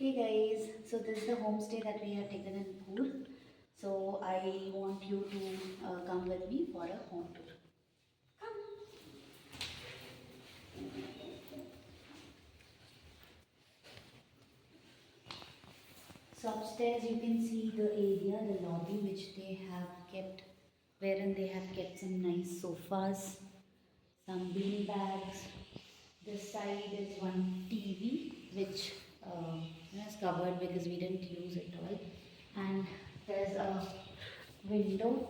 Hey guys, so this is the homestay that we have taken in Coorg. So I want you to come with me for a home tour. Come. So upstairs you can see the area, the lobby which they have kept, wherein they have kept some nice sofas, some bean bags. This side is one TV which is covered because we didn't use it all, and there's a window.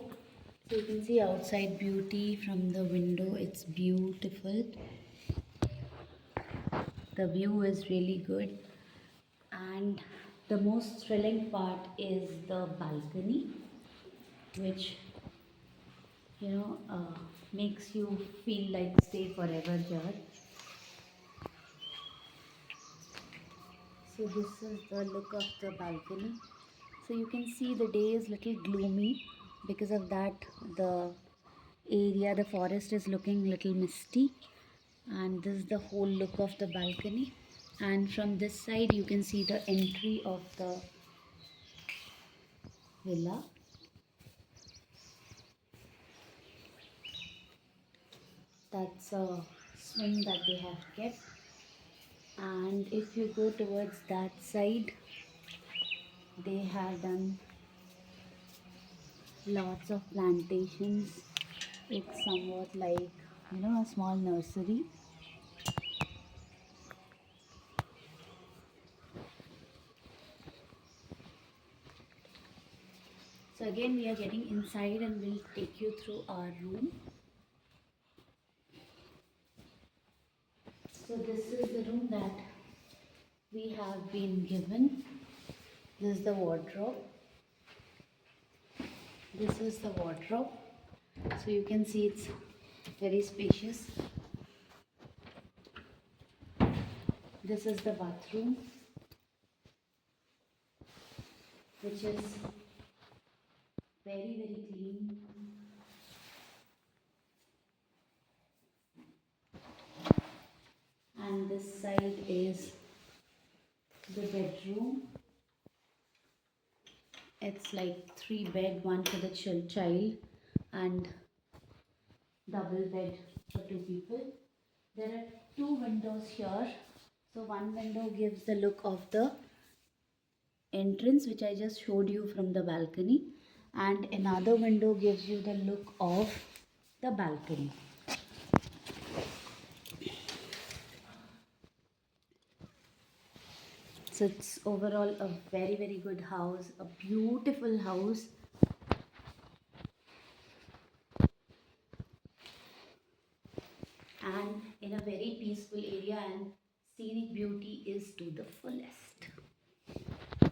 So you can see outside beauty from the window. It's beautiful. The view is really good, and the most thrilling part is the balcony, which makes you feel like stay forever here. So this is the look of the balcony. So you can see the day is little gloomy. Because of that, the area, the forest is looking little misty. And this is the whole look of the balcony. And from this side you can see the entry of the villa. That's a swing that they have kept. And if you go towards that side, they have done lots of plantations. It's somewhat like a small nursery. So again we are getting inside and we'll take you through our room. So this is the room that we have been given. This is the wardrobe. This is the wardrobe. So you can see it's very spacious. This is the bathroom, which is very clean. And this side is the bedroom. It's like 3 bed, one for the child and double bed for 2 people. There are 2 windows here. So one window gives the look of the entrance which I just showed you from the balcony, and another window gives you the look of the balcony. So it's overall a very good house, a beautiful house. And in a very peaceful area, and scenic beauty is to the fullest.